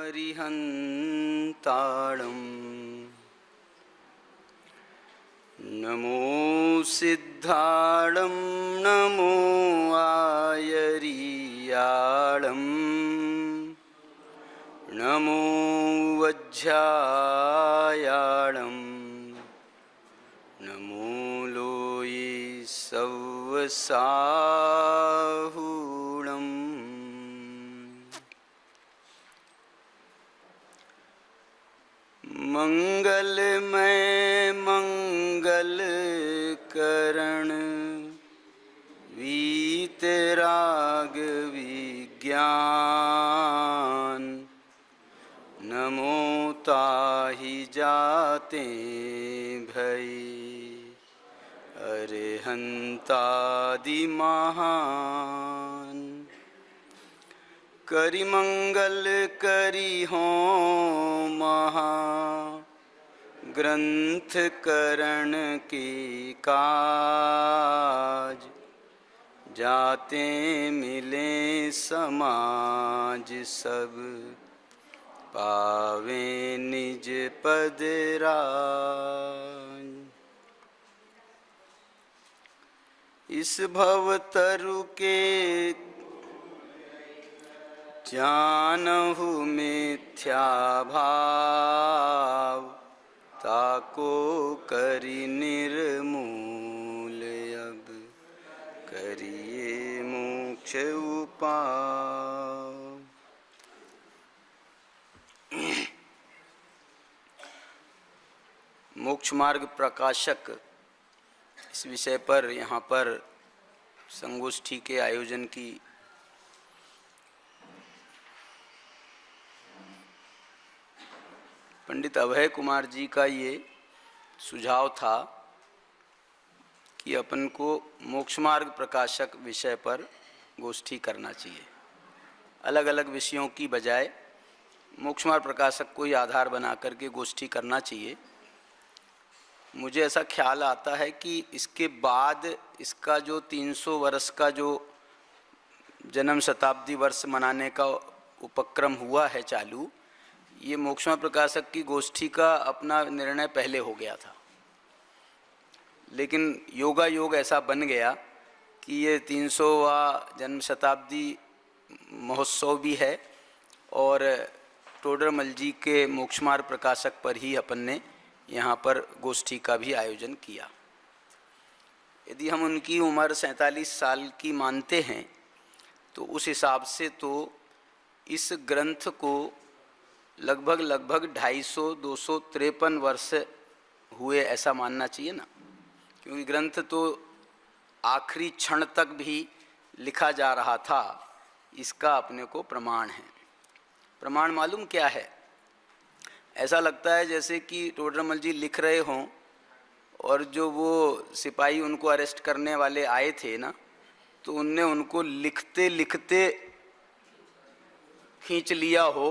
अरिहन्ताणं नमो सिद्धाणं नमो आयरियाळं नमो वज्झायाळं नमो लोये सव्वसाहुणम्। मंगलमय मंगल करण वीतराग विज्ञान नमो ताहि जाते भय अरिहंतादि महान। करि मंगल करि हों महा ग्रंथ करण के काज जाते मिले समाज सब पावे निज पद राज। इस भवतरु के जानहु मिथ्या भाव ताको करि निर्मूल अब करिए मोक्ष उपाय। मोक्ष मार्ग प्रकाशक इस विषय पर यहाँ पर संगोष्ठी के आयोजन की पंडित अभय कुमार जी का ये सुझाव था कि अपन को मोक्ष मार्ग प्रकाशक विषय पर गोष्ठी करना चाहिए। अलग अलग विषयों की बजाय मोक्ष मार्ग प्रकाशक को ही आधार बना करके गोष्ठी करना चाहिए। मुझे ऐसा ख्याल आता है कि इसके बाद इसका जो 300 वर्ष का जो जन्म शताब्दी वर्ष मनाने का उपक्रम हुआ है चालू, ये मोक्ष मार्ग प्रकाशक की गोष्ठी का अपना निर्णय पहले हो गया था, लेकिन योगा योग ऐसा बन गया कि ये 300वां जन्म शताब्दी महोत्सव भी है और टोडरमल जी के मोक्ष मार्ग प्रकाशक पर ही अपन ने यहाँ पर गोष्ठी का भी आयोजन किया। यदि हम उनकी उम्र 47 साल की मानते हैं तो उस हिसाब से तो इस ग्रंथ को लगभग 253 वर्ष हुए ऐसा मानना चाहिए ना, क्योंकि ग्रंथ तो आखिरी क्षण तक भी लिखा जा रहा था। इसका अपने को प्रमाण है। प्रमाण मालूम क्या है? ऐसा लगता है जैसे कि टोडरमल जी लिख रहे हों और जो वो सिपाही उनको अरेस्ट करने वाले आए थे ना, तो उनने उनको लिखते लिखते खींच लिया हो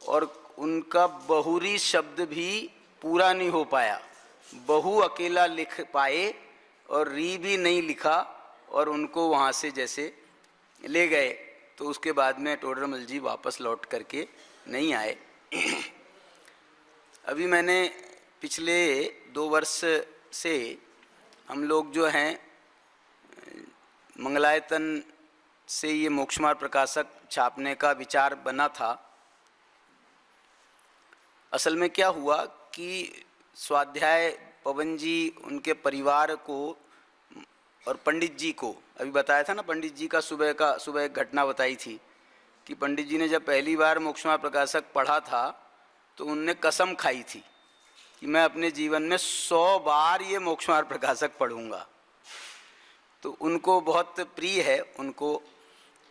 और उनका बहुरी शब्द भी पूरा नहीं हो पाया। बहु अकेला लिख पाए और री भी नहीं लिखा और उनको वहाँ से जैसे ले गए। तो उसके बाद में टोडरमल जी वापस लौट करके नहीं आए। अभी मैंने पिछले 2 वर्ष से हम लोग जो हैं मंगलायतन से ये मोक्ष मार्ग प्रकाशक छापने का विचार बना था। असल में क्या हुआ कि स्वाध्याय पवन जी उनके परिवार को और पंडित जी को, अभी बताया था ना, पंडित जी का सुबह एक घटना बताई थी कि पंडित जी ने जब पहली बार मोक्ष मार्ग प्रकाशक पढ़ा था तो उनने कसम खाई थी कि मैं अपने जीवन में 100 बार ये मोक्ष मार्ग प्रकाशक पढ़ूंगा। तो उनको बहुत प्रिय है उनको,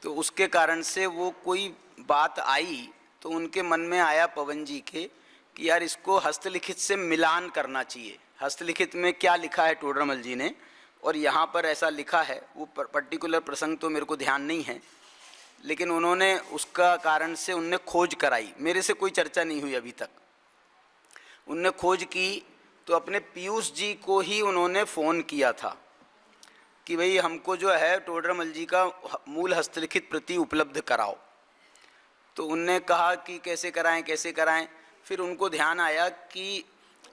तो उसके कारण से वो कोई बात आई तो उनके मन में आया पवन जी के कि यार इसको हस्तलिखित से मिलान करना चाहिए। हस्तलिखित में क्या लिखा है टोडरमल जी ने और यहाँ पर ऐसा लिखा है, वो पर्टिकुलर प्रसंग तो मेरे को ध्यान नहीं है, लेकिन उन्होंने उसका कारण से उनने खोज कराई। मेरे से कोई चर्चा नहीं हुई अभी तक। उनने खोज की तो अपने पीयूष जी को ही उन्होंने फ़ोन किया था कि भाई हमको जो है टोडरमल जी का मूल हस्तलिखित प्रति उपलब्ध कराओ। तो उनने कहा कि कैसे कराएं कैसे कराएं। फिर उनको ध्यान आया कि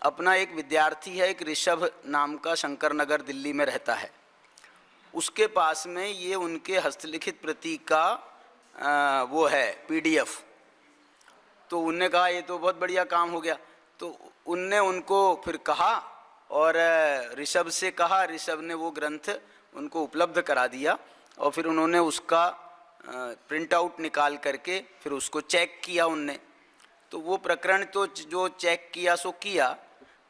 अपना एक विद्यार्थी है, एक ऋषभ नाम का, शंकर नगर दिल्ली में रहता है, उसके पास में ये उनके हस्तलिखित प्रति का वो है PDF। तो उनने कहा ये तो बहुत बढ़िया काम हो गया। तो उनने उनको फिर कहा और ऋषभ से कहा, ऋषभ ने वो ग्रंथ उनको उपलब्ध करा दिया और फिर उन्होंने उसका प्रिंट आउट निकाल करके फिर उसको चेक किया उनने। तो वो प्रकरण तो जो चेक किया सो किया।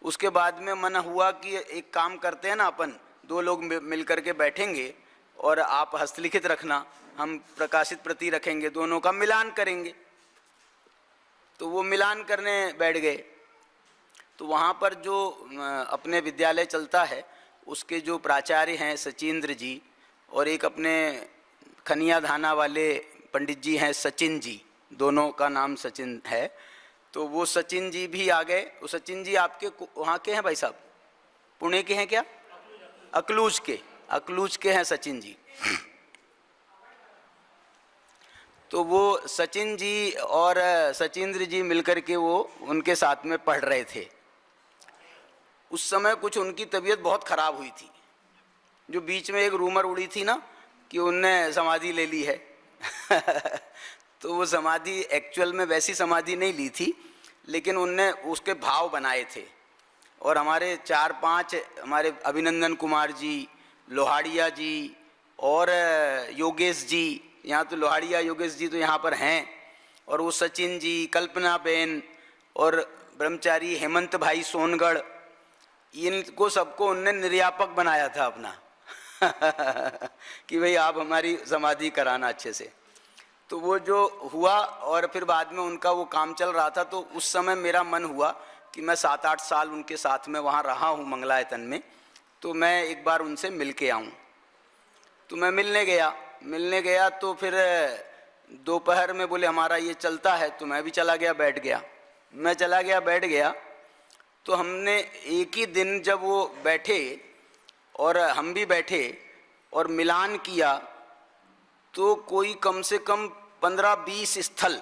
उसके बाद में मन हुआ कि एक काम करते हैं ना, अपन 2 लोग मिल करके बैठेंगे और आप हस्तलिखित रखना, हम प्रकाशित प्रति रखेंगे, दोनों का मिलान करेंगे। तो वो मिलान करने बैठ गए। तो वहाँ पर जो अपने विद्यालय चलता है उसके जो प्राचार्य हैं सचिंद्र जी, और एक अपने खनिया धाना वाले पंडित जी हैं सचिन जी, दोनों का नाम सचिन है। तो वो सचिन जी भी आ गए। वो सचिन जी आपके वहाँ के हैं भाई साहब? पुणे के हैं क्या? अकलूज के हैं सचिन जी। तो वो सचिन जी और सचिंद्र जी मिलकर के वो उनके साथ में पढ़ रहे थे। उस समय कुछ उनकी तबीयत बहुत ख़राब हुई थी। जो बीच में एक रूमर उड़ी थी ना कि उनने समाधि ले ली है तो वो समाधि एक्चुअल में वैसी समाधि नहीं ली थी, लेकिन उनने उसके भाव बनाए थे। और हमारे 4-5 हमारे अभिनंदन कुमार जी, लोहाड़िया जी और योगेश जी, यहाँ तो लोहाड़िया योगेश जी तो यहाँ पर हैं, और वो सचिन जी, कल्पना बेन और ब्रह्मचारी हेमंत भाई सोनगढ़, इनको सबको उनने निर्यापक बनाया था अपना कि भाई आप हमारी समाधि कराना अच्छे से। तो वो जो हुआ और फिर बाद में उनका वो काम चल रहा था। तो उस समय मेरा मन हुआ कि मैं 7-8 साल उनके साथ में वहाँ रहा हूँ मंगलायतन में, तो मैं एक बार उनसे मिल के आऊँ। तो मैं मिलने गया तो फिर दोपहर में बोले हमारा ये चलता है, तो मैं भी चला गया, बैठ गया। तो हमने एक ही दिन जब वो बैठे और हम भी बैठे और मिलान किया, तो कोई कम से कम 15-20 स्थल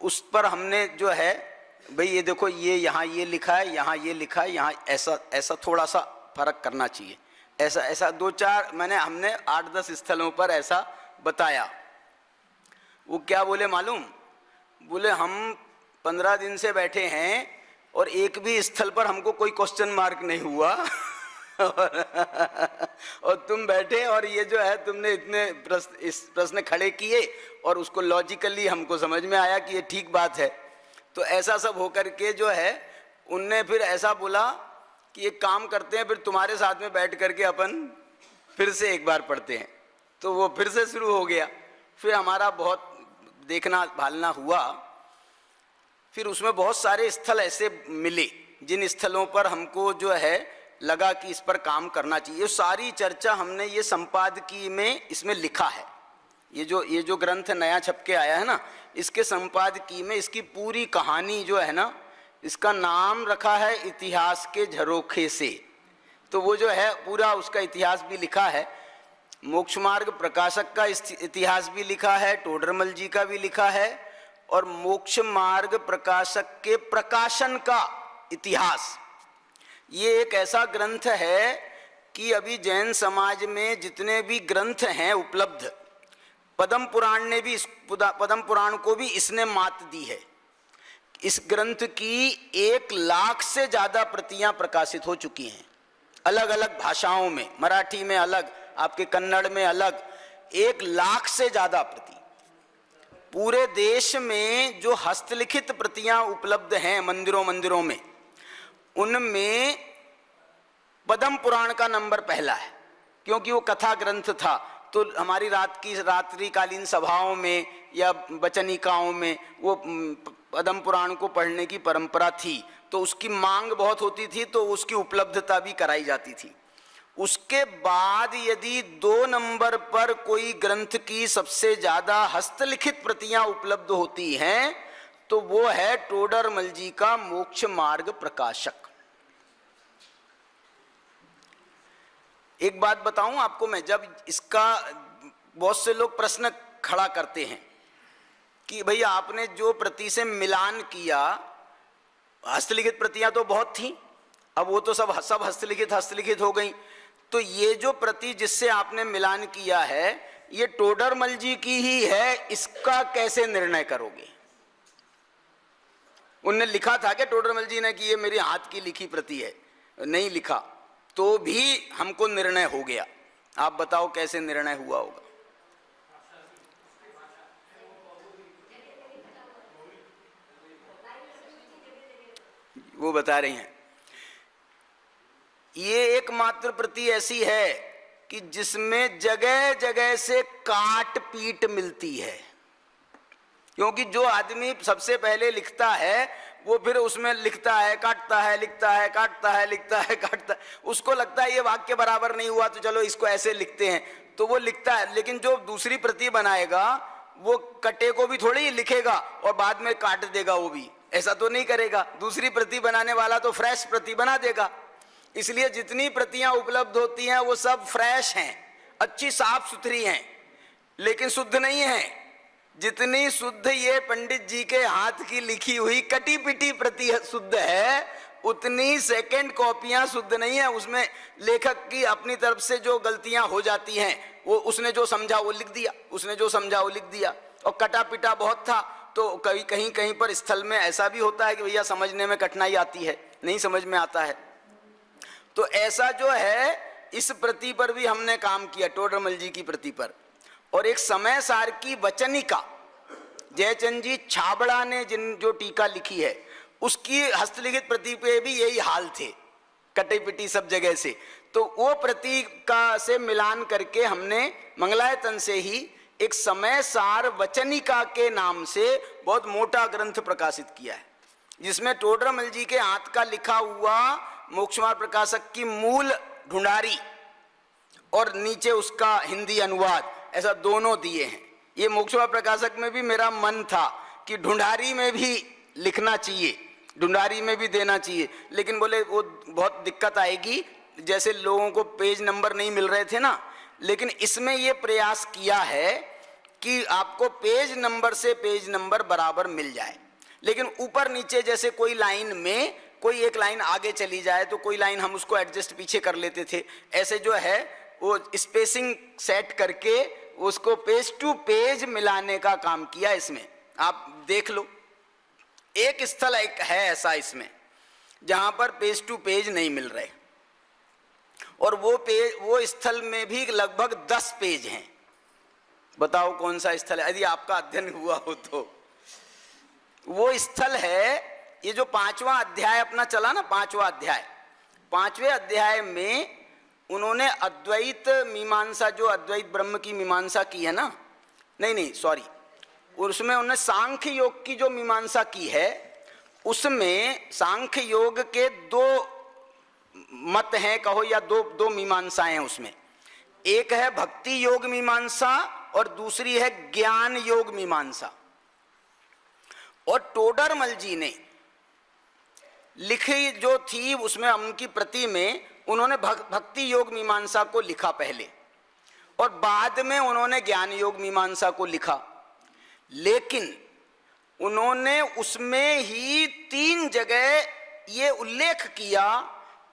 उस पर हमने जो है, भाई ये देखो ये यहाँ ये लिखा है, यहाँ ये लिखा है, यहाँ ऐसा थोड़ा सा फर्क करना चाहिए, ऐसा 2-4 हमने 8-10 स्थलों पर ऐसा बताया। वो क्या बोले मालूम? बोले हम 15 दिन से बैठे हैं और एक भी स्थल पर हमको कोई क्वेश्चन मार्क नहीं हुआ और तुम बैठे और ये जो है तुमने इतने प्रश्न खड़े किए और उसको लॉजिकली हमको समझ में आया कि ये ठीक बात है। तो ऐसा सब होकर के जो है उनने फिर ऐसा बोला कि एक काम करते हैं, फिर तुम्हारे साथ में बैठ करके अपन फिर से एक बार पढ़ते हैं। तो वो फिर से शुरू हो गया। फिर हमारा बहुत देखना भालना हुआ। फिर उसमें बहुत सारे स्थल ऐसे मिले जिन स्थलों पर हमको जो है लगा कि इस पर काम करना चाहिए। सारी चर्चा हमने ये संपादकीय में इसमें लिखा है। ये जो ग्रंथ नया छप के आया है ना, इसके संपादकीय में इसकी पूरी कहानी जो है ना, इसका नाम रखा है इतिहास के झरोखे से। तो वो जो है पूरा उसका इतिहास भी लिखा है। मोक्ष मार्ग प्रकाशक का इतिहास भी लिखा है, टोडरमल जी का भी लिखा है, और मोक्ष मार्ग प्रकाशक के प्रकाशन का इतिहास। ये एक ऐसा ग्रंथ है कि अभी जैन समाज में जितने भी ग्रंथ हैं उपलब्ध, पद्म पुराण को भी इसने मात दी है। इस ग्रंथ की 1 लाख से ज़्यादा प्रतियां प्रकाशित हो चुकी हैं अलग अलग भाषाओं में, मराठी में अलग, आपके कन्नड़ में अलग, 1 लाख से ज़्यादा प्रति। पूरे देश में जो हस्तलिखित प्रतियां उपलब्ध हैं मंदिरों में, उनमें पद्म पुराण का नंबर पहला है, क्योंकि वो कथा ग्रंथ था। तो हमारी रात्रिकालीन सभाओं में या वचनिकाओं में वो पद्म पुराण को पढ़ने की परंपरा थी, तो उसकी मांग बहुत होती थी, तो उसकी उपलब्धता भी कराई जाती थी। उसके बाद यदि 2 नंबर पर कोई ग्रंथ की सबसे ज़्यादा हस्तलिखित प्रतियां उपलब्ध होती हैं, तो वो है टोडरमल जी का मोक्ष मार्ग प्रकाशक। एक बात बताऊं आपको मैं, जब इसका बहुत से लोग प्रश्न खड़ा करते हैं कि भाई आपने जो प्रति से मिलान किया, हस्तलिखित प्रतियां तो बहुत थी, अब वो तो सब हस्तलिखित हो गई, तो ये जो प्रति जिससे आपने मिलान किया है ये टोडरमल जी की ही है, इसका कैसे निर्णय करोगे? उनने लिखा था कि टोडरमल जी ने कि ये मेरे हाथ की लिखी प्रति है? नहीं लिखा, तो भी हमको निर्णय हो गया। आप बताओ कैसे निर्णय हुआ होगा? वो बता रही हैं ये एकमात्र प्रति ऐसी है कि जिसमें जगह जगह से काट पीट मिलती है, क्योंकि जो आदमी सबसे पहले लिखता है वो फिर उसमें लिखता है, काटता है, लिखता है, काटता है, लिखता है, काटता है, उसको लगता है ये वाक्य बराबर नहीं हुआ तो चलो इसको ऐसे लिखते हैं, तो वो लिखता है। लेकिन जो दूसरी प्रति बनाएगा वो कटे को भी थोड़ी ही लिखेगा और बाद में काट देगा, वो भी ऐसा तो नहीं करेगा। दूसरी प्रति बनाने वाला तो फ्रेश प्रति बना देगा। इसलिए जितनी प्रतियां उपलब्ध होती हैं वो सब फ्रेश हैं, अच्छी साफ सुथरी हैं, लेकिन शुद्ध नहीं है। जितनी शुद्ध ये पंडित जी के हाथ की लिखी हुई कटी पिटी प्रति शुद्ध है, उतनी सेकंड कॉपियां शुद्ध नहीं है। उसमें लेखक की अपनी तरफ से जो गलतियां हो जाती हैं, वो उसने जो समझा वो लिख दिया, उसने जो समझा वो लिख दिया, और कटा पिटा बहुत था तो कहीं कहीं पर स्थल में ऐसा भी होता है कि भैया समझने में कठिनाई आती है, नहीं समझ में आता है। तो ऐसा जो है इस प्रति पर भी हमने काम किया, टोडरमल जी की प्रति पर। और एक समय सार की वचनिका जयचंद जी छाबड़ा ने जो टीका लिखी है उसकी हस्तलिखित प्रति पे भी यही हाल थे, कटी पिटी सब जगह से। तो वो प्रति का से मिलान करके हमने मंगलायतन से ही एक समय सार वचनिका के नाम से बहुत मोटा ग्रंथ प्रकाशित किया है, जिसमें टोडरमल जी के हाथ का लिखा हुआ मोक्षमार्ग प्रकाशक की मूल ढूंढारी और नीचे उसका हिंदी अनुवाद, ऐसा दोनों दिए हैं। ये मोक्षमार्ग प्रकाशक में भी मेरा मन था कि ढूंढारी में भी लिखना चाहिए, ढूंढारी में भी देना चाहिए, लेकिन बोले वो बहुत दिक्कत आएगी, जैसे लोगों को पेज नंबर नहीं मिल रहे थे ना। लेकिन इसमें ये प्रयास किया है कि आपको पेज नंबर से पेज नंबर बराबर मिल जाए, लेकिन ऊपर नीचे जैसे कोई लाइन में कोई एक लाइन आगे चली जाए तो कोई लाइन हम उसको एडजस्ट पीछे कर लेते थे, ऐसे जो है वो स्पेसिंग सेट करके उसको पेज टू पेज मिलाने का काम किया। इसमें आप देख लो, एक स्थल एक है ऐसा इसमें जहां पर पेज टू पेज नहीं मिल रहे, और वो स्थल में भी लगभग 10 पेज हैं। बताओ कौन सा स्थल है, यदि आपका अध्ययन हुआ हो तो। वो स्थल है ये जो 5वां अध्याय अपना चला ना, 5वां अध्याय, 5वें अध्याय में उन्होंने अद्वैत मीमांसा, जो अद्वैत ब्रह्म की मीमांसा की है ना, नहीं सॉरी, उसमें उन्होंने सांख्य योग की जो मीमांसा की है, उसमें सांख्य योग के 2 मत हैं कहो, या दो मीमांसाएं हैं उसमें। एक है भक्ति योग मीमांसा और दूसरी है ज्ञान योग मीमांसा। और टोडरमल जी ने लिखी जो थी उसमें उनकी प्रति में उन्होंने भक्ति योग मीमांसा को लिखा पहले, और बाद में उन्होंने ज्ञान योग मीमांसा को लिखा। लेकिन उन्होंने उसमें ही 3 जगह ये उल्लेख किया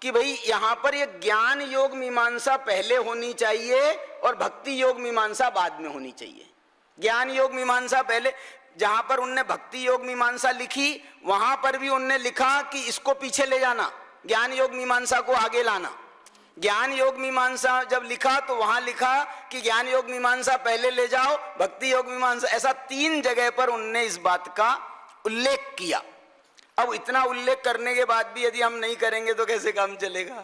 कि भाई यहां पर ये ज्ञान योग मीमांसा पहले होनी चाहिए और भक्ति योग मीमांसा बाद में होनी चाहिए। ज्ञान योग मीमांसा पहले, जहां पर उनने भक्ति योग मीमांसा लिखी वहां पर भी उनने लिखा कि इसको पीछे ले जाना, ज्ञान योग मीमांसा को आगे लाना। ज्ञान योग मीमांसा जब लिखा तो वहां लिखा कि ज्ञान योग मीमांसा पहले ले जाओ, भक्ति योग मीमांसा, ऐसा 3 जगह पर उनने इस बात का उल्लेख किया। अब इतना उल्लेख करने के बाद भी यदि हम नहीं करेंगे तो कैसे काम चलेगा?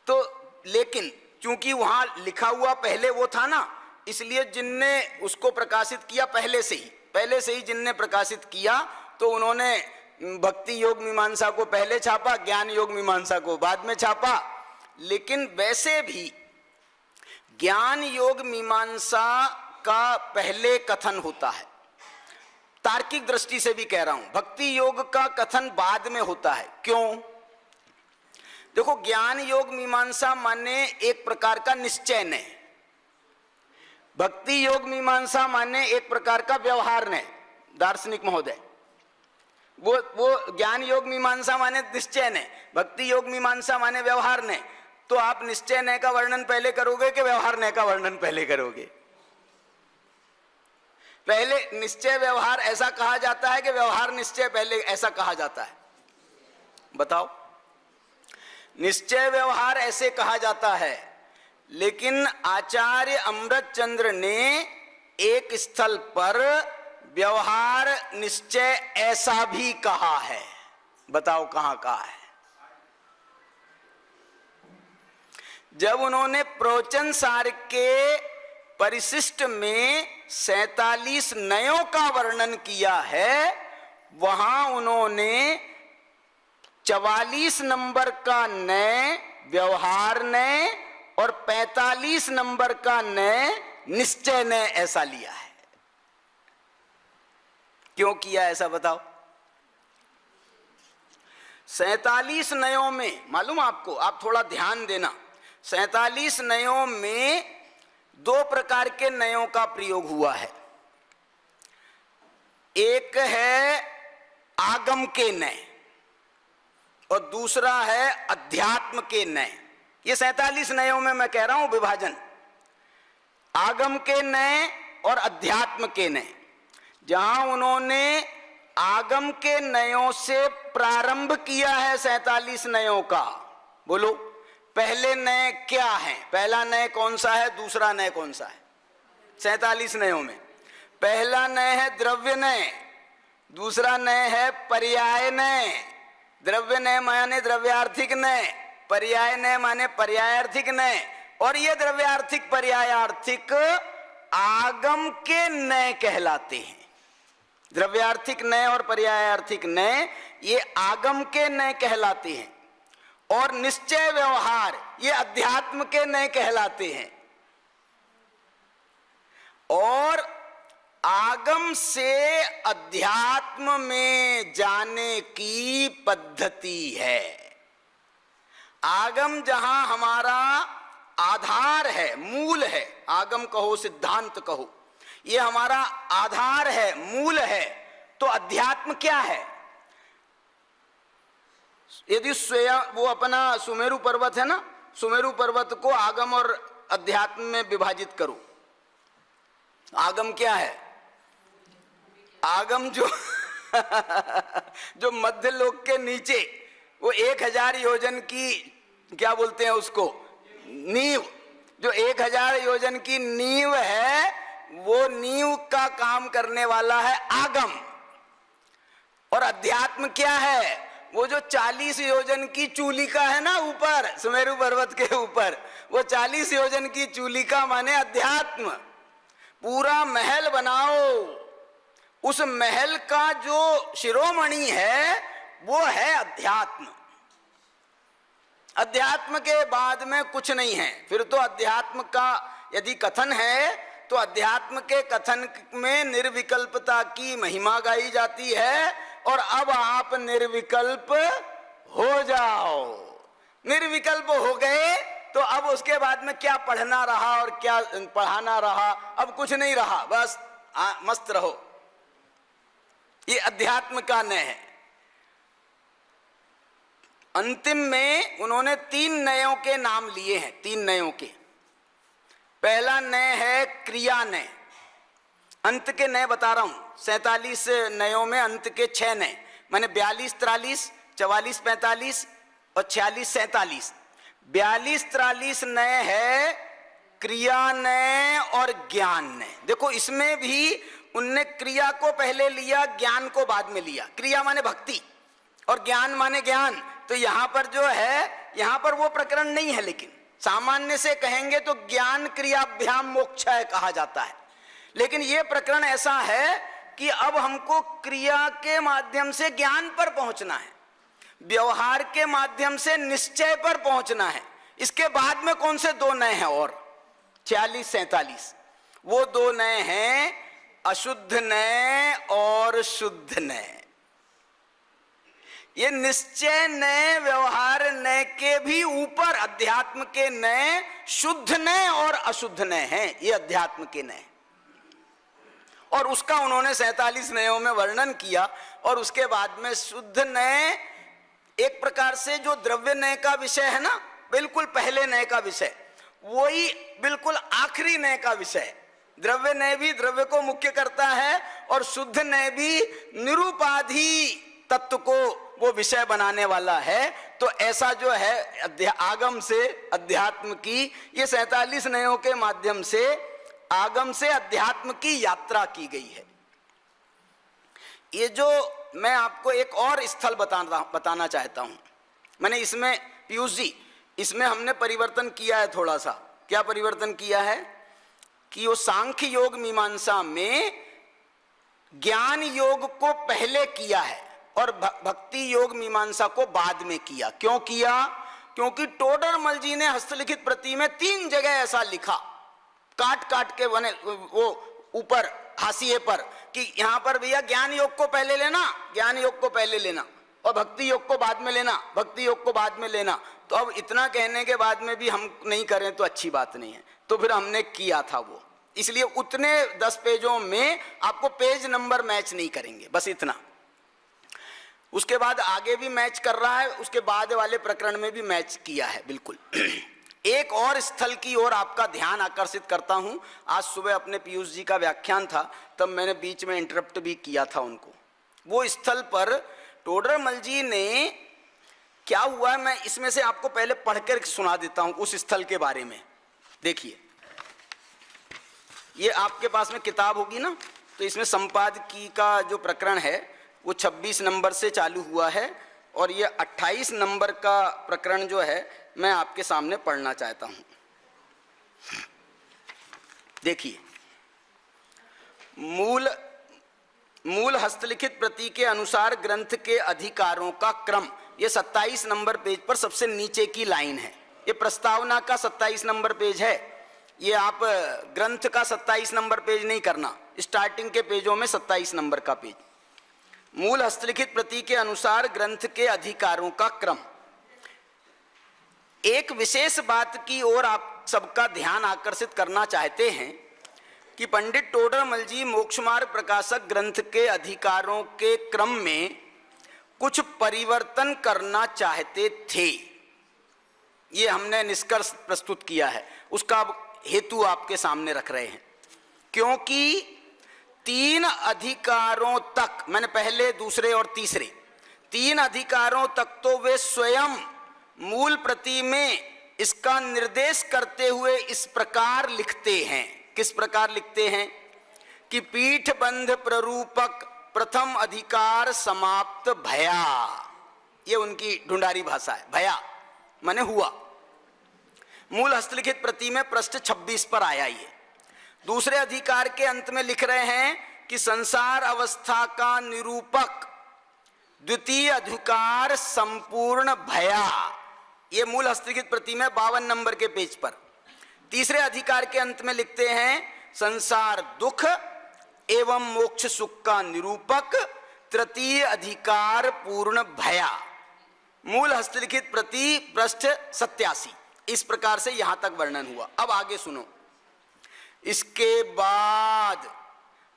तो लेकिन चूंकि वहां लिखा हुआ पहले वो था ना, इसलिए जिनने उसको प्रकाशित किया पहले से ही जिनने प्रकाशित किया, तो उन्होंने भक्ति योग मीमांसा को पहले छापा, ज्ञान योग मीमांसा को बाद में छापा। लेकिन वैसे भी ज्ञान योग मीमांसा का पहले कथन होता है, तार्किक दृष्टि से भी कह रहा हूं। भक्ति योग का कथन बाद में होता है। क्यों? देखो, ज्ञान योग मीमांसा माने एक प्रकार का निश्चय है, भक्ति योग मीमांसा माने एक प्रकार का व्यवहार ने, दार्शनिक महोदय। वो ज्ञान योग मीमांसा माने निश्चय ने, भक्ति योग मीमांसा माने व्यवहार ने। तो आप निश्चय नय का वर्णन पहले करोगे कि व्यवहार नय का वर्णन पहले करोगे? पहले निश्चय व्यवहार ऐसा कहा जाता है कि व्यवहार निश्चय पहले ऐसा कहा जाता है? बताओ। निश्चय व्यवहार ऐसे कहा जाता है, लेकिन आचार्य अमृतचंद्र ने एक स्थल पर व्यवहार निश्चय ऐसा भी कहा है। बताओ कहां कहा है? जब उन्होंने प्रवचन सार के परिशिष्ट में 47 नयों का वर्णन किया है, वहां उन्होंने 44 नंबर का नय व्यवहार नय और 45 नंबर का नय निश्चय नय ऐसा लिया है। क्यों किया ऐसा बताओ? 47 नयों में मालूम आपको, आप थोड़ा ध्यान देना, 47 नयों में 2 प्रकार के नयों का प्रयोग हुआ है। एक है आगम के नय और दूसरा है अध्यात्म के नय। ये 47 नयों में मैं कह रहा हूं विभाजन, आगम के नय और अध्यात्म के नय। जहां उन्होंने आगम के नयों से प्रारंभ किया है 47 नयों का, बोलो पहले नय क्या है? पहला नय कौन सा है, दूसरा नय कौन सा है? 47 नयों में पहला नय है द्रव्य नय, दूसरा नय है पर्याय नय। द्रव्य नय माने द्रव्यार्थिक नय, पर्याय नय माने पर्यायार्थिक नय। और ये द्रव्यार्थिक पर्यायार्थिक आगम के नय कहलाते हैं। द्रव्यार्थिक नय और पर्यायार्थिक नय ये आगम के नय कहलाते हैं, और निश्चय व्यवहार ये अध्यात्म के नय कहलाते हैं। और आगम से अध्यात्म में जाने की पद्धति है। आगम जहां हमारा आधार है, मूल है, आगम कहो सिद्धांत कहो, ये हमारा आधार है, मूल है, तो अध्यात्म क्या है? यदि स्वयं वो अपना सुमेरु पर्वत है ना, सुमेरु पर्वत को आगम और अध्यात्म में विभाजित करो। आगम क्या है? आगम जो जो मध्य लोक के नीचे वो 1000 योजन की, क्या बोलते हैं उसको, नींव, जो 1000 योजन की नींव है, वो नींव का काम करने वाला है आगम। और अध्यात्म क्या है? वो जो 40 योजन की चूलिका है ना ऊपर सुमेरु पर्वत के ऊपर, वो 40 योजन की चूलिका माने अध्यात्म। पूरा महल बनाओ, उस महल का जो शिरोमणि है वो है अध्यात्म। अध्यात्म के बाद में कुछ नहीं है। फिर तो अध्यात्म का यदि कथन है तो अध्यात्म के कथन में निर्विकल्पता की महिमा गाई जाती है, और अब आप निर्विकल्प हो जाओ। निर्विकल्प हो गए तो अब उसके बाद में क्या पढ़ना रहा और क्या पढ़ाना रहा, अब कुछ नहीं रहा, बस मस्त रहो। ये अध्यात्म का नय है। अंतिम में उन्होंने 3 नयों के नाम लिए हैं, 3 नयों के। पहला नय है क्रिया नय। अंत के नय बता रहा हूं, 47 नयों में अंत के 6 नय, माने 42, 43, 44, 45 और 46, 47। 42, 43 नय है क्रिया नय और ज्ञान नय। देखो इसमें भी उनने क्रिया को पहले लिया, ज्ञान को बाद में लिया। क्रिया माने भक्ति और ज्ञान माने ज्ञान। तो यहां पर जो है, यहां पर वो प्रकरण नहीं है, लेकिन सामान्य से कहेंगे तो ज्ञान क्रियाभ्याम मोक्षय कहा जाता है। लेकिन ये प्रकरण ऐसा है कि अब हमको क्रिया के माध्यम से ज्ञान पर पहुंचना है, व्यवहार के माध्यम से निश्चय पर पहुंचना है। इसके बाद में कौन से 2 नय हैं? और 46, 47 वो 2 नय हैं, अशुद्ध नय और शुद्ध नय। ये निश्चय नय, व्यवहार नय के भी ऊपर अध्यात्म के नय शुद्ध नय और अशुद्ध नय हैं, ये अध्यात्म के नय। और उसका उन्होंने 47 नयों में वर्णन किया। और उसके बाद में शुद्ध नय एक प्रकार से जो द्रव्य नय का विषय है ना, बिल्कुल पहले नय का विषय, वही बिल्कुल आखिरी नय का विषय। द्रव्य नय भी द्रव्य को मुख्य करता है और शुद्ध नय भी निरुपाधि तत्व को वो विषय बनाने वाला है। तो ऐसा जो है आगम से अध्यात्म की, ये 47 नयों के माध्यम से आगम से अध्यात्म की यात्रा की गई है। ये जो मैं आपको एक और स्थल बताना चाहता हूं, मैंने इसमें पीयूष जी, इसमें हमने परिवर्तन किया है थोड़ा सा। क्या परिवर्तन किया है कि वो सांख्य योग मीमांसा में ज्ञान योग को पहले किया है और भक्ति योग मीमांसा को बाद में किया। क्यों किया? क्योंकि टोडरमल जी ने हस्तलिखित प्रति में 3 जगह ऐसा लिखा, काट काट के बने वो ऊपर हाशिए पर, कि यहां पर भैया ज्ञान योग को पहले लेना, ज्ञान योग को पहले लेना, और भक्ति योग को बाद में लेना, भक्ति योग को बाद में लेना। तो अब इतना कहने के बाद में भी हम नहीं करें तो अच्छी बात नहीं है, तो फिर हमने किया था वो। इसलिए उतने 10 पेजों में आपको पेज नंबर मैच नहीं करेंगे, बस इतना। उसके बाद आगे भी मैच कर रहा है, उसके बाद वाले प्रकरण में भी मैच किया है बिल्कुल। एक और स्थल की ओर आपका ध्यान आकर्षित करता हूं। आज सुबह अपने पीयूष जी का व्याख्यान था, तब मैंने बीच में इंटरप्ट भी किया था उनको। वो स्थल पर टोडरमल जी ने क्या हुआ, मैं इसमें से आपको पहले पढ़कर सुना देता हूं उस स्थल के बारे में। देखिए, ये आपके पास में किताब होगी ना, तो इसमें संपादकी का जो प्रकरण है वो 26 नंबर से चालू हुआ है, और ये 28 नंबर का प्रकरण जो है मैं आपके सामने पढ़ना चाहता हूं। देखिए, मूल हस्तलिखित प्रति के अनुसार ग्रंथ के अधिकारों का क्रम, ये 27 नंबर पेज पर सबसे नीचे की लाइन है। ये प्रस्तावना का 27 नंबर पेज है। ये आप ग्रंथ का 27 नंबर पेज नहीं करना, स्टार्टिंग के पेजों में 27 नंबर का पेज। मूल हस्तलिखित प्रति के अनुसार ग्रंथ के अधिकारों का क्रम। एक विशेष बात की ओर आप सबका ध्यान आकर्षित करना चाहते हैं कि पंडित टोडरमल जी मोक्षमार्ग प्रकाशक ग्रंथ के अधिकारों के क्रम में कुछ परिवर्तन करना चाहते थे। ये हमने निष्कर्ष प्रस्तुत किया है, उसका हेतु आपके सामने रख रहे हैं। क्योंकि 3 अधिकारों तक, मैंने पहले, दूसरे और तीसरे 3 अधिकारों तक तो वे स्वयं मूल प्रति में इसका निर्देश करते हुए इस प्रकार लिखते हैं। किस प्रकार लिखते हैं कि पीठबंध प्ररूपक प्रथम अधिकार समाप्त भया। ये उनकी ढूंढारी भाषा है। भया माने हुआ। मूल हस्तलिखित प्रति में पृष्ठ 26 पर आया। ये दूसरे अधिकार के अंत में लिख रहे हैं कि संसार अवस्था का निरूपक द्वितीय अधिकार संपूर्ण भया। ये मूल हस्तलिखित प्रति में 52 नंबर के पेज पर। तीसरे अधिकार के अंत में लिखते हैं संसार दुख एवं मोक्ष सुख का निरूपक तृतीय अधिकार पूर्ण भया। मूल हस्तलिखित प्रति पृष्ठ 87। इस प्रकार से यहां तक वर्णन हुआ। अब आगे सुनो। इसके बाद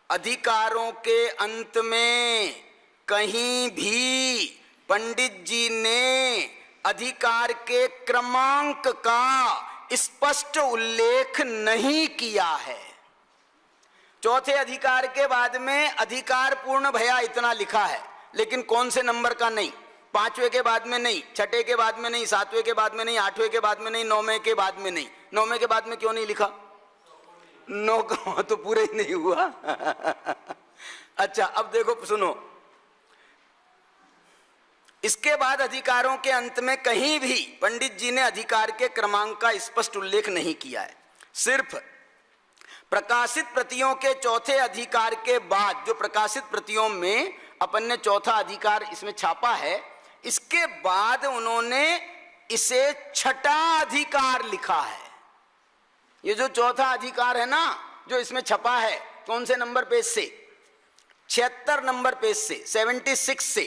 अधिकारों के अंत में कहीं भी पंडित जी ने अधिकार के क्रमांक का स्पष्ट उल्लेख नहीं किया है। चौथे अधिकार के बाद में अधिकार पूर्ण भया इतना लिखा है, लेकिन कौन से नंबर का नहीं। 5वें के बाद में नहीं, 6ठे के बाद में नहीं, 7वें के बाद में नहीं, 8वें के बाद में नहीं, 9वें के बाद में नहीं। 9वें के बाद में क्यों नहीं लिखा? 9 का तो पूरा ही नहीं हुआ। अच्छा, अब देखो, सुनो। इसके बाद अधिकारों के अंत में कहीं भी पंडित जी ने अधिकार के क्रमांक का स्पष्ट उल्लेख नहीं किया है। सिर्फ प्रकाशित प्रतियों के चौथे अधिकार के बाद, जो प्रकाशित प्रतियों में अपन ने चौथा अधिकार इसमें छापा है, इसके बाद उन्होंने इसे छठा अधिकार लिखा है। ये जो चौथा अधिकार है ना, जो इसमें छपा है, कौन से नंबर पेज से? 76 नंबर पेज से, 76 से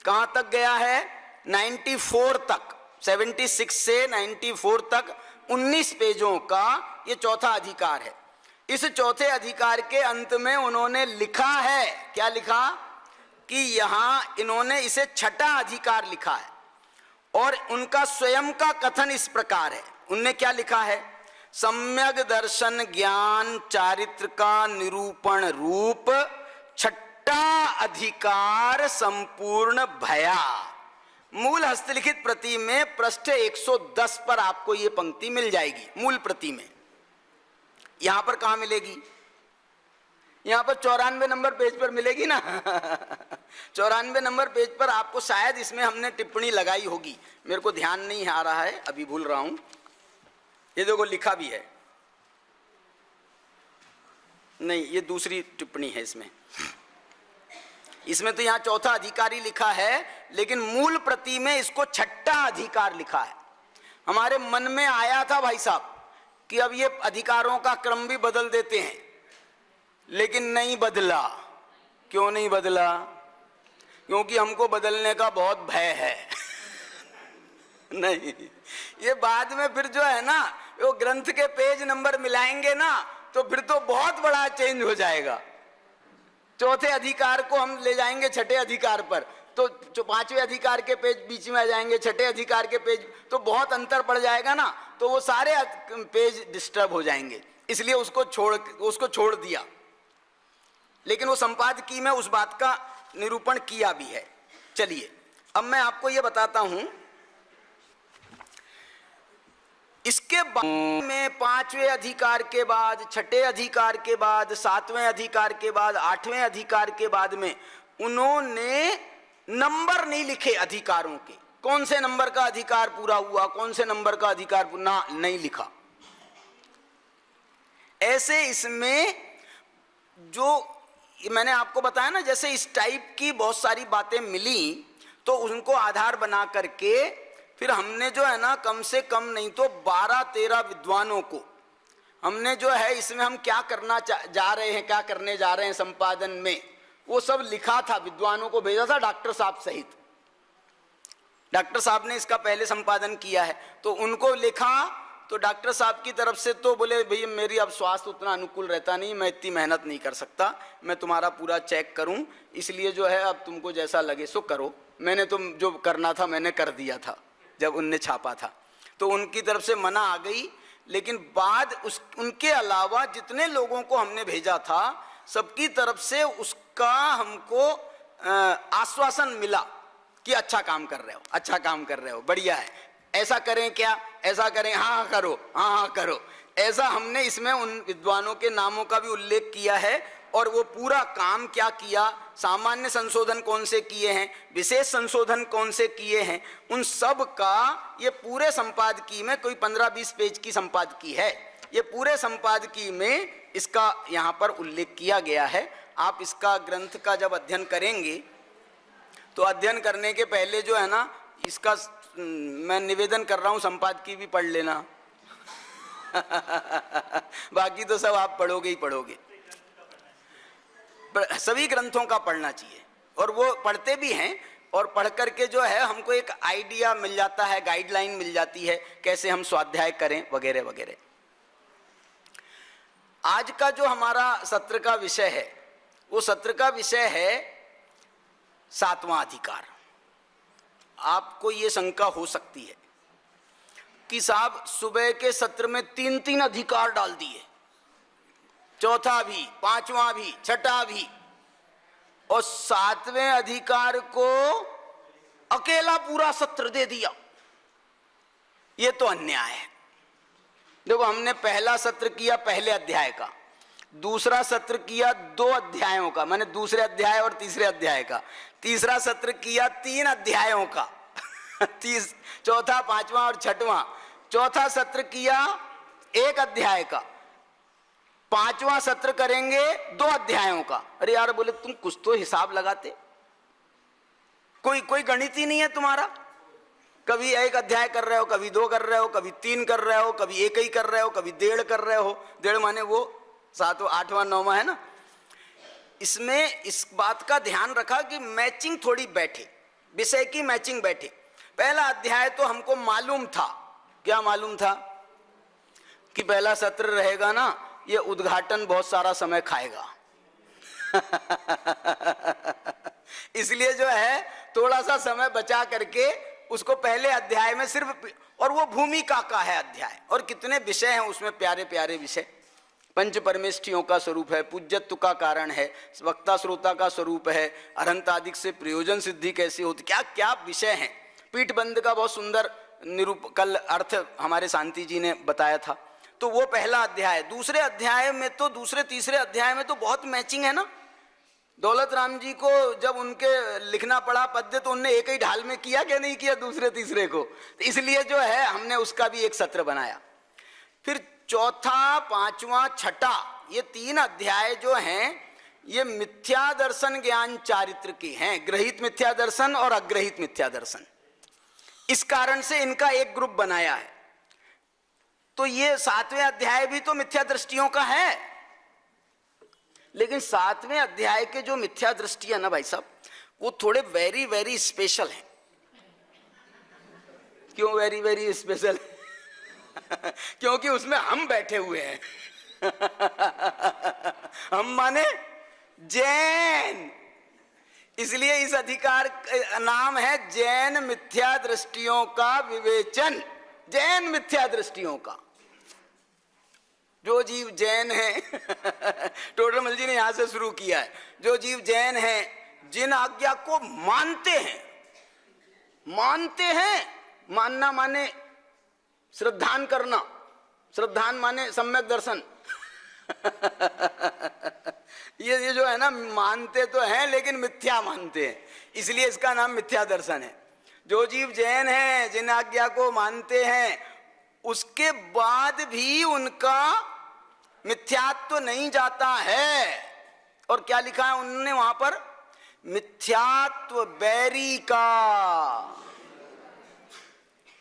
कहाँ तक गया है? 94 तक, 76 से 94 तक 19 पेजों का ये चौथा अधिकार है। इस चौथे अधिकार के अंत में उन्होंने लिखा है, क्या लिखा? कि यहाँ इन्होंने इसे छठा अधिकार लिखा है और उनका स्वयं का कथन इस प्रकार है। उनने क्या लिखा है? सम्यक दर्शन ज्ञान चारित्र का निरूपण रूप छठा अधिकार संपूर्ण भया। मूल हस्तलिखित प्रति में पृष्ठ 110 पर आपको ये पंक्ति मिल जाएगी, मूल प्रति में। यहां पर कहां मिलेगी? यहां पर 94 नंबर पेज पर मिलेगी ना। 94 नंबर पेज पर आपको शायद इसमें हमने टिप्पणी लगाई होगी, मेरे को ध्यान नहीं आ रहा है, अभी भूल रहा हूं। ये देखो लिखा भी है, नहीं ये दूसरी टिप्पणी है इसमें तो यहाँ चौथा अधिकारी लिखा है, लेकिन मूल प्रति में इसको छठा अधिकार लिखा है। हमारे मन में आया था भाई साहब कि अब ये अधिकारों का क्रम भी बदल देते हैं, लेकिन नहीं बदला। क्यों नहीं बदला? क्योंकि हमको बदलने का बहुत भय है। नहीं, ये बाद में फिर जो है ना, वो ग्रंथ के पेज नंबर मिलाएंगे ना, तो फिर तो बहुत बड़ा चेंज हो जाएगा। चौथे अधिकार को हम ले जाएंगे छठे अधिकार पर, तो जो पांचवें अधिकार के पेज बीच में आ जाएंगे, छठे अधिकार के पेज, तो बहुत अंतर पड़ जाएगा ना, तो वो सारे पेज डिस्टर्ब हो जाएंगे। इसलिए उसको छोड़ दिया। लेकिन वो संपादकीय में उस बात का निरूपण किया भी है। चलिए अब मैं आपको ये बताता हूं, इसके बाद में पांचवें अधिकार के बाद, छठे अधिकार के बाद, सातवें अधिकार के बाद, आठवें अधिकार के बाद में उन्होंने नंबर नहीं लिखे अधिकारों के, कौन से नंबर का अधिकार पूरा हुआ, कौन से नंबर का अधिकार पूरा नहीं लिखा। ऐसे इसमें जो मैंने आपको बताया ना, जैसे इस टाइप की बहुत सारी बातें मिली, तो उनको आधार बना करके फिर हमने जो है ना, कम से कम नहीं तो 12-13 विद्वानों को हमने जो है, इसमें हम क्या करना जा रहे हैं, क्या करने जा रहे हैं संपादन में, वो सब लिखा था, विद्वानों को भेजा था, डॉक्टर साहब सहित। डॉक्टर साहब ने इसका पहले संपादन किया है, तो उनको लिखा। तो डॉक्टर साहब की तरफ से तो बोले भैया मेरी अब स्वास्थ्य उतना अनुकूल रहता नहीं, मैं इतनी मेहनत नहीं कर सकता, मैं तुम्हारा पूरा चेक करूं, इसलिए जो है अब तुमको जैसा लगे सो करो। मैंने तो जो करना था मैंने कर दिया था जब उनने छापा था, तो उनकी तरफ से मना आ गई। लेकिन बाद उनके अलावा जितने लोगों को हमने भेजा था, सबकी तरफ से उसका हमको आश्वासन मिला कि अच्छा काम कर रहे हो, अच्छा काम कर रहे हो, बढ़िया है, ऐसा करें क्या, ऐसा करें, हाँ करो, हाँ करो। ऐसा हमने इसमें उन विद्वानों के नामों का भी उल्लेख किया है, और वो पूरा काम क्या किया, सामान्य संशोधन कौन से किए हैं, विशेष संशोधन कौन से किए हैं, उन सब का ये पूरे संपादकीय में, कोई 15-20 पेज की संपादकीय है, ये पूरे संपादकीय में इसका यहाँ पर उल्लेख किया गया है। आप इसका ग्रंथ का जब अध्ययन करेंगे, तो अध्ययन करने के पहले जो है ना, इसका मैं निवेदन कर रहा हूँ, संपादकीय भी पढ़ लेना। बाकी तो सब आप पढ़ोगे ही पढ़ोगे, सभी ग्रंथों का पढ़ना चाहिए, और वो पढ़ते भी हैं, और पढ़ करके जो है हमको एक आइडिया मिल जाता है, गाइडलाइन मिल जाती है कैसे हम स्वाध्याय करें वगैरह वगैरह। आज का जो हमारा सत्र का विषय है, वो सत्र का विषय है 7वां अधिकार। आपको ये शंका हो सकती है कि साहब सुबह के सत्र में 3-3 अधिकार डाल दिए, चौथा भी, पांचवा भी, छठा भी, और 7वें अधिकार को अकेला पूरा सत्र दे दिया। ये तो अन्याय है। देखो, हमने पहला सत्र किया पहले अध्याय का, दूसरा सत्र किया 2 अध्यायों का, माने दूसरे अध्याय और तीसरे अध्याय का, तीसरा सत्र किया 3 अध्यायों का, चौथा, पांचवा और छठवां, चौथा सत्र किया 1 अध्याय का, पांचवा सत्र करेंगे 2 अध्यायों का। अरे यार, बोले तुम कुछ तो हिसाब लगाते, कोई गणित ही नहीं है तुम्हारा। कभी 1 अध्याय कर रहे हो, कभी 2 कर रहे हो, कभी 3 कर रहे हो, कभी 1 ही कर रहे हो, कभी 1.5 कर रहे हो। 1.5 माने वो 7वां, 8वां, 9वां है ना। इसमें इस बात का ध्यान रखा कि मैचिंग थोड़ी बैठे, विषय की मैचिंग बैठे। पहला अध्याय तो हमको मालूम था, क्या मालूम था कि पहला सत्र रहेगा ना, ये उद्घाटन बहुत सारा समय खाएगा। इसलिए जो है थोड़ा सा समय बचा करके उसको पहले अध्याय में सिर्फ, और वो भूमिका का है अध्याय, और कितने विषय हैं उसमें, प्यारे प्यारे विषय। पंच परमेष्ठियों का स्वरूप है, पूज्यत्व का कारण है, वक्ता श्रोता का स्वरूप है, अरहंतादिक से प्रयोजन सिद्धि कैसे होती, क्या क्या विषय हैं। पीठबंध का बहुत सुंदर निरूपकल अर्थ हमारे शांति जी ने बताया था। तो वो पहला अध्याय। दूसरे अध्याय में तो, दूसरे तीसरे अध्याय में तो बहुत मैचिंग है ना। दौलत राम जी को जब उनके लिखना पड़ा पद्य तो उनने एक ही ढाल में किया, क्या नहीं किया दूसरे तीसरे को, तो इसलिए जो है हमने उसका भी एक सत्र बनाया। फिर चौथा, पांचवा, छठा, ये 3 अध्याय जो हैं ये मिथ्या दर्शन ज्ञान चारित्र के हैं, ग्रहित मिथ्या दर्शन और अग्रहित मिथ्या दर्शन। इस कारण से इनका एक ग्रुप बनाया है। तो ये 7वें अध्याय भी तो मिथ्या दृष्टियों का है, लेकिन 7वें अध्याय के जो मिथ्या दृष्टि है ना भाई साहब, वो थोड़े वेरी वेरी स्पेशल हैं। क्यों वेरी वेरी स्पेशल? क्योंकि उसमें हम बैठे हुए हैं। हम माने जैन, इसलिए इस अधिकार नाम है जैन मिथ्या दृष्टियों का विवेचन। जैन मिथ्या दृष्टियों का, जो जीव जैन है, टोडरमल जी ने यहां से शुरू किया है, जो जीव जैन है, जिन आज्ञा को मानते हैं, मानते हैं, मानना माने श्रद्धान करना, श्रद्धान माने सम्यक दर्शन। ये जो है ना, मानते तो हैं लेकिन मिथ्या मानते हैं, इसलिए इसका नाम मिथ्या दर्शन है। जो जीव जैन है, जिन आज्ञा को मानते हैं, उसके बाद भी उनका मिथ्यात्व नहीं जाता है। और क्या लिखा है उन्होंने वहां पर? मिथ्यात्व बैरी का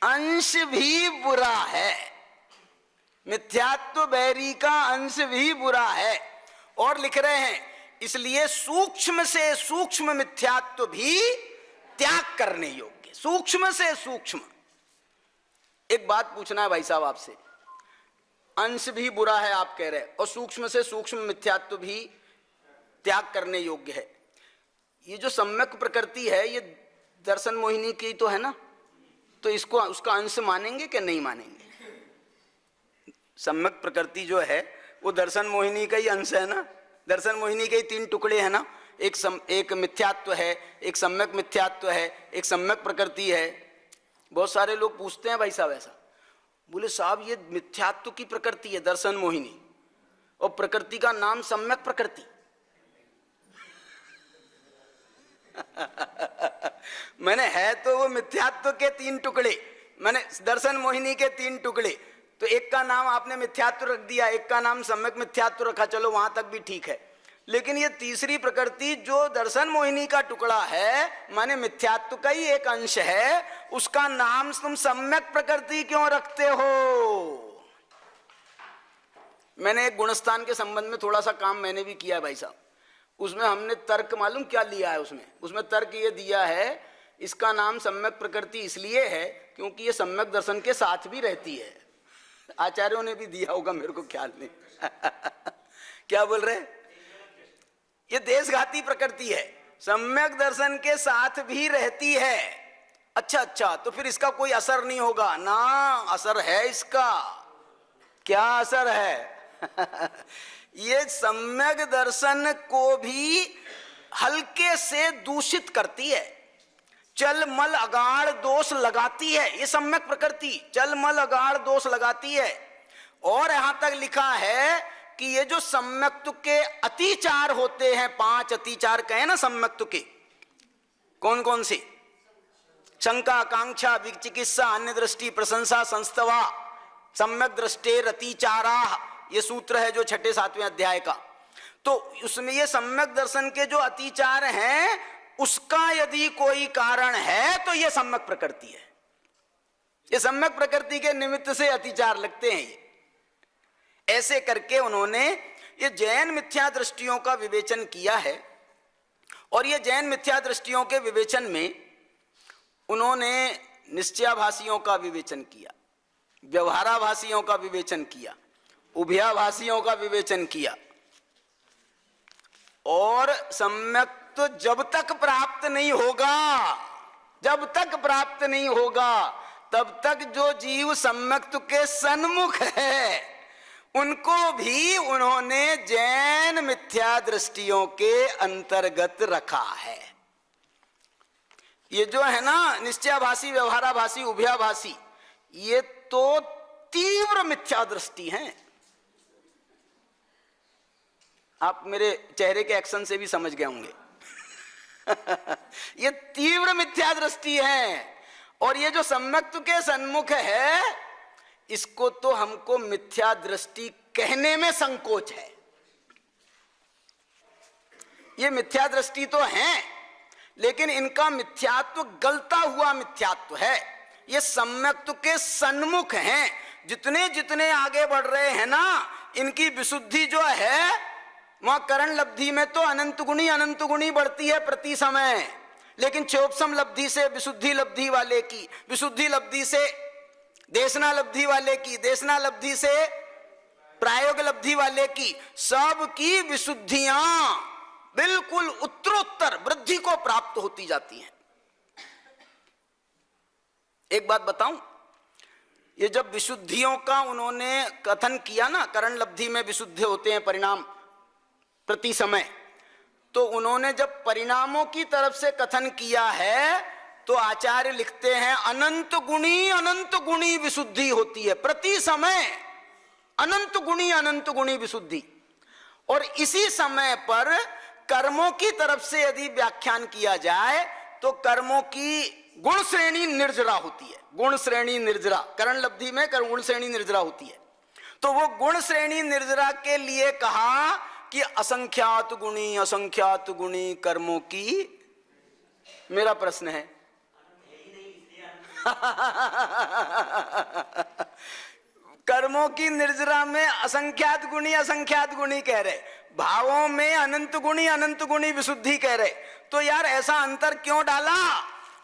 अंश भी बुरा है। मिथ्यात्व बैरी का अंश भी बुरा है। और लिख रहे हैं, इसलिए सूक्ष्म से सूक्ष्म मिथ्यात्व भी त्याग करने योग्य। सूक्ष्म से सूक्ष्म। एक बात पूछना है भाई साहब आपसे, अंश भी बुरा है आप कह रहे, और सूक्ष्म से सूक्ष्म मिथ्यात्व भी त्याग करने योग्य है। ये जो सम्यक प्रकृति है, ये दर्शन मोहिनी की तो है ना, तो इसको उसका अंश मानेंगे कि नहीं मानेंगे? सम्यक प्रकृति जो है वो दर्शन मोहिनी का ही अंश है ना। दर्शन मोहिनी के 3 टुकड़े हैं ना, एक मिथ्यात्व है, एक सम्यक मिथ्यात्व है, एक सम्यक प्रकृति है। बहुत सारे लोग पूछते हैं भाई साहब ऐसा, बोले साहब ये मिथ्यात्व की प्रकृति है दर्शन मोहिनी, और प्रकृति का नाम सम्यक प्रकृति। मैंने है तो वो मिथ्यात्व के 3 टुकड़े, मैंने दर्शन मोहिनी के 3 टुकड़े, तो एक का नाम आपने मिथ्यात्व रख दिया, एक का नाम सम्यक मिथ्यात्व रखा, चलो वहां तक भी ठीक है। लेकिन ये तीसरी प्रकृति जो दर्शन मोहिनी का टुकड़ा है, माने मिथ्यात्व का ही एक अंश है, उसका नाम तुम सम्यक प्रकृति क्यों रखते हो? मैंने एक गुणस्थान के संबंध में थोड़ा सा काम मैंने भी किया है भाई साहब। उसमें हमने तर्क मालूम क्या लिया है? उसमें तर्क ये दिया है, इसका नाम सम्यक प्रकृति इसलिए है क्योंकि ये सम्यक दर्शन के साथ भी रहती है। आचार्यों ने भी दिया होगा, मेरे को ख्याल नहीं। क्या बोल रहे? ये देशघाती प्रकृति है, सम्यक दर्शन के साथ भी रहती है। अच्छा, तो फिर इसका कोई असर नहीं होगा ना? असर है इसका। क्या असर है? ये सम्यक दर्शन को भी हल्के से दूषित करती है, चल मल अगाड़ दोष लगाती है। ये सम्यक प्रकृति चल मल अगाड़ दोष लगाती है। और यहां तक लिखा है कि ये जो सम्यक्त्व के अतिचार होते हैं, 5 अतिचार कहे ना सम्यक्त्व के, कौन कौन से? शंका, आकांक्षा, विचिकित्सा, अन्य दृष्टि, प्रशंसा, संस्तवा, सम्यक दृष्टेर अतिचारा, ये सूत्र है जो 6, 7वें अध्याय का। तो उसमें ये सम्यक दर्शन के जो अतिचार हैं, उसका यदि कोई कारण है तो ये सम्यक प्रकृति है। ये सम्यक प्रकृति के निमित्त से अतिचार लगते हैं। ये ऐसे करके उन्होंने ये जैन मिथ्या दृष्टियों का विवेचन किया है। और ये जैन मिथ्या दृष्टियों के विवेचन में उन्होंने निश्चयाभासियों का विवेचन किया, व्यवहाराभासियों का विवेचन किया, उभयाभासियों का विवेचन किया, और सम्यक्त्व जब तक प्राप्त नहीं होगा, जब तक प्राप्त नहीं होगा तब तक जो जीव सम्यक्त्व के सन्मुख है उनको भी उन्होंने जैन मिथ्या दृष्टियों के अंतर्गत रखा है। ये जो है ना निश्चयाभासी, व्यवहाराभासी, उभयाभासी, ये तो तीव्र मिथ्या दृष्टि है। आप मेरे चेहरे के एक्शन से भी समझ गए होंगे। ये तीव्र मिथ्या दृष्टि है, और ये जो सम्यक्त्व के सन्मुख है इसको तो हमको मिथ्या दृष्टि कहने में संकोच है। ये मिथ्या दृष्टि तो है, लेकिन इनका मिथ्यात्व गलता हुआ मिथ्यात्व है। ये सम्यक्त्व के सन्मुख हैं। जितने जितने आगे बढ़ रहे हैं ना, इनकी विशुद्धि जो है वहां करण लब्धि में तो अनंत गुणी बढ़ती है प्रति समय, लेकिन चौपसम लब्धि से विशुद्धि लब्धि वाले की, विशुद्धि लब्धि से देशना लब्धि वाले की, देशना लब्धि से प्रायोग लब्धि वाले की, सब की विशुद्धियां बिल्कुल उत्तरोत्तर वृद्धि को प्राप्त होती जाती हैं। एक बात बताऊं, ये जब विशुद्धियों का उन्होंने कथन किया ना, करण लब्धि में विशुद्ध होते हैं परिणाम प्रति समय, तो उन्होंने जब परिणामों की तरफ से कथन किया है तो आचार्य लिखते हैं अनंत गुणी विशुद्धि होती है प्रति समय, अनंत गुणी विशुद्धि। और इसी समय पर कर्मों की तरफ से यदि व्याख्यान किया जाए तो कर्मों की गुण श्रेणी निर्जरा होती है। गुण श्रेणी निर्जरा, करण लब्धि में गुण श्रेणी निर्जरा होती है। तो वो गुण श्रेणी निर्जरा के लिए कहा कि असंख्यात गुणी कर्मों की, मेरा प्रश्न है कर्मों की निर्जरा में असंख्यात गुणी कह रहे, भावों में अनंत गुणी विशुद्धि कह रहे। तो यार ऐसा अंतर क्यों डाला?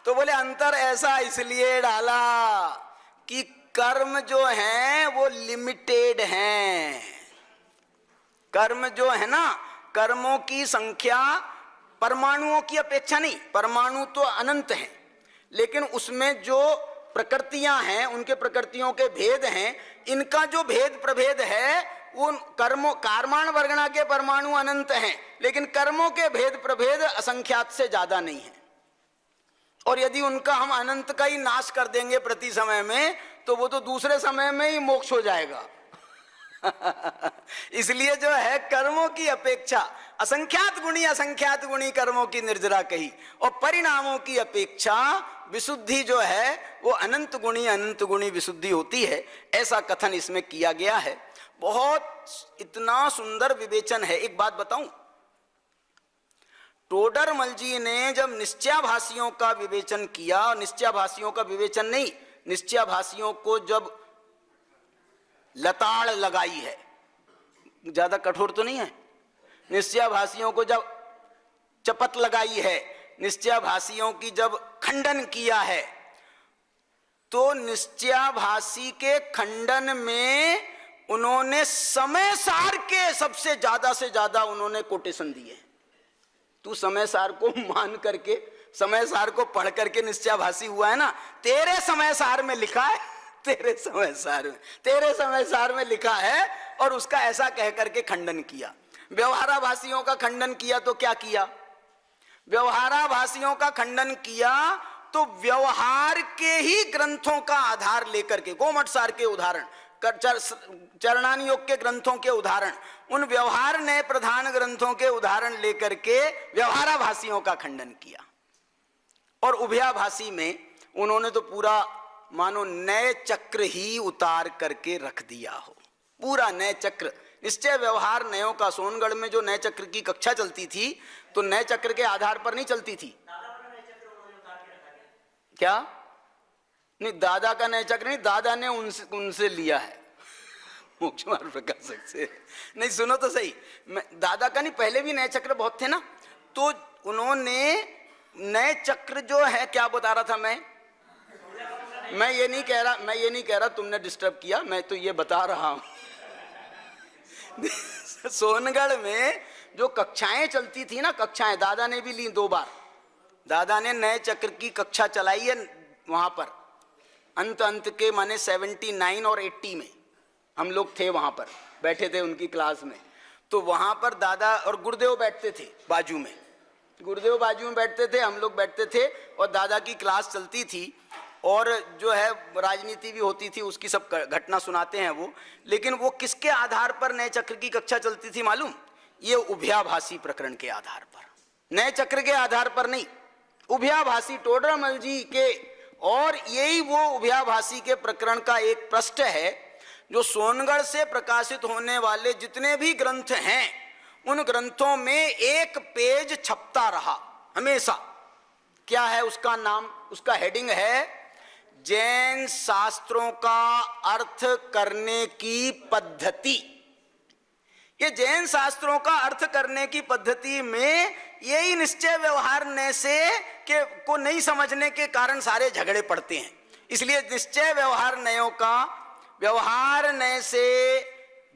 तो बोले अंतर ऐसा इसलिए डाला कि कर्म जो हैं वो लिमिटेड हैं। कर्म जो है ना, कर्मों की संख्या परमाणुओं की अपेक्षा नहीं, परमाणु तो अनंत हैं, लेकिन उसमें जो प्रकृतियां हैं, उनके प्रकृतियों के भेद हैं, इनका जो भेद प्रभेद है वो कर्मों, कार्माण वर्गणा के परमाणु अनंत हैं, लेकिन कर्मों के भेद प्रभेद असंख्यात से ज्यादा नहीं है। और यदि उनका हम अनंत का ही नाश कर देंगे प्रति समय में, तो वो तो दूसरे समय में ही मोक्ष हो जाएगा। इसलिए जो है कर्मों की अपेक्षा असंख्यात गुणी कर्मों की निर्जरा कही, और परिणामों की अपेक्षा विशुद्धि जो है वो अनंत गुणी विशुद्धि होती है। ऐसा कथन इसमें किया गया है। बहुत इतना सुंदर विवेचन है। एक बात बताऊं, टोडरमल जी ने जब निश्चयाभासियों का विवेचन किया, निश्चयाभासियों का विवेचन नहीं, निश्चयाभासियों को जब लताड़ लगाई है, ज्यादा कठोर तो नहीं है, निश्चयाभासियों को जब चपत लगाई है, निश्चयाभासियों की जब खंडन किया है, तो निश्चयाभासी के खंडन में उन्होंने समय सार के सबसे ज्यादा से ज्यादा उन्होंने कोटेशन दिए। तू समय सार को मान करके, समय सार को पढ़ करके निश्चयाभासी हुआ है ना, तेरे समय सार में लिखा है, तेरे समय सार में लिखा है, और उसका ऐसा कह करके खंडन किया। व्यवहाराभासियों का खंडन किया तो क्या किया? व्यवहाराभासियों का खंडन किया तो व्यवहार के ही ग्रंथों का आधार लेकर के, गोमठ सार के उदाहरण, चरणान योग के ग्रंथों के उदाहरण, उन व्यवहार नए प्रधान ग्रंथों के उदाहरण लेकर के व्यवहाराभासियों का खंडन किया। और उभयाभासी में उन्होंने तो पूरा मानो नए चक्र ही उतार करके रख दिया हो, पूरा नए चक्र। निश्चय व्यवहार नयों का सोनगढ़ में जो नए चक्र की कक्षा चलती थी, तो नए चक्र के आधार पर नहीं चलती थी। क्या? नहीं, दादा का नए चक्र नहीं, दादा ने उनसे लिया है, मोक्ष मार्ग प्रकाशक से। नहीं, सुनो तो सही, दादा का नहीं, पहले भी नए चक्र बहुत थे ना, तो उन्होंने नए चक्र जो है, क्या बता रहा था मैं, मैं ये नहीं कह रहा तुमने डिस्टर्ब किया, मैं तो ये बता रहा हूं। सोनगढ़ में जो कक्षाएं चलती थी ना, कक्षाएं दादा ने भी ली 2 बार। दादा ने नए चक्र की कक्षा चलाई है वहां पर, अंत के माने 79 और 80 में हम लोग थे वहां पर, बैठे थे उनकी क्लास में। तो वहां पर दादा और गुरुदेव बैठते थे बाजू में, गुरुदेव बाजू में बैठते थे, हम लोग बैठते थे और दादा की क्लास चलती थी। और जो है राजनीति भी होती थी, उसकी सब घटना सुनाते हैं वो। लेकिन वो किसके आधार पर नए चक्र की कक्षा चलती थी मालूम? ये उभयाभासी प्रकरण के आधार पर, नए चक्र के आधार पर नहीं, उभयाभासी टोडरमल जी के। और यही वो उभयाभासी के प्रकरण का एक पृष्ठ है जो सोनगढ़ से प्रकाशित होने वाले जितने भी ग्रंथ हैं उन ग्रंथों में एक पेज छपता रहा हमेशा। क्या है उसका नाम? उसका हेडिंग है जैन शास्त्रों का अर्थ करने की पद्धति। ये जैन शास्त्रों का अर्थ करने की पद्धति में यही निश्चय व्यवहार नय से के को नहीं समझने के कारण सारे झगड़े पड़ते हैं। इसलिए निश्चय व्यवहार नयों का व्यवहार नय से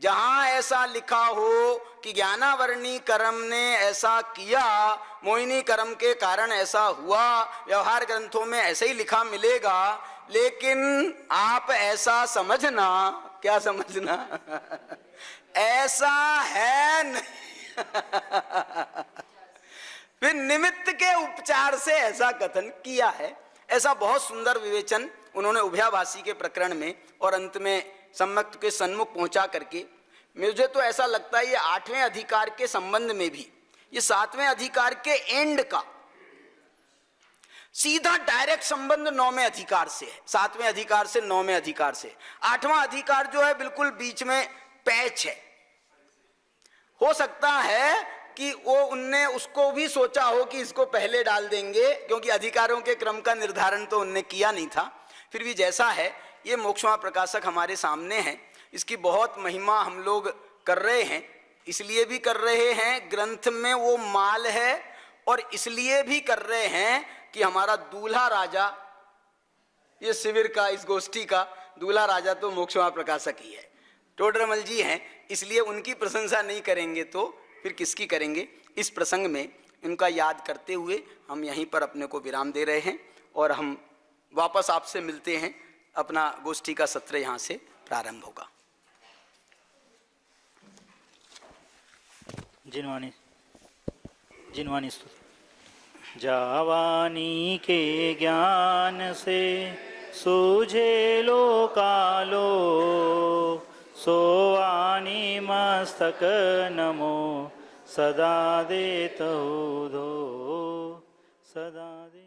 जहां ऐसा लिखा हो कि ज्ञानावरणी कर्म ने ऐसा किया, मोहिनी कर्म के कारण ऐसा हुआ, व्यवहार ग्रंथों में ऐसे ही लिखा मिलेगा। लेकिन आप ऐसा समझना, क्या समझना? ऐसा है नहीं। फिर निमित्त के उपचार से ऐसा कथन किया है। ऐसा बहुत सुंदर विवेचन उन्होंने उभयाभासी के प्रकरण में और अंत में सम्यक के सन्मुख पहुंचा करके, मुझे तो ऐसा लगता है ये 8वें अधिकार के संबंध में भी, ये 7वें अधिकार के एंड का सीधा डायरेक्ट संबंध 9वें अधिकार से है। 7वें अधिकार से 9वें अधिकार से। 8वां अधिकार जो है बिल्कुल बीच में पैच है। हो सकता है कि वो उनने उसको भी सोचा हो कि इसको पहले डाल देंगे, क्योंकि अधिकारों के क्रम का निर्धारण तो उनने किया नहीं था। फिर भी जैसा है, ये मोक्षमा प्रकाशक हमारे सामने है, इसकी बहुत महिमा हम लोग कर रहे हैं। इसलिए भी कर रहे हैं ग्रंथ में वो माल है, और इसलिए भी कर रहे हैं कि हमारा दूल्हा राजा, ये शिविर का, इस गोष्ठी का दूल्हा राजा तो मोक्षमा प्रकाशक ही है, टोडरमल जी हैं। इसलिए उनकी प्रशंसा नहीं करेंगे तो फिर किसकी करेंगे? इस प्रसंग में इनका याद करते हुए हम यहीं पर अपने को विराम दे रहे हैं और हम वापस आपसे मिलते हैं। अपना गोष्ठी का सत्र यहाँ से प्रारंभ होगा। जिनवानी स्तुति। जावानी के ज्ञान से सूझे लो कालो, सोवानी मस्तक नमो सदा देतौ धो, सदा दे।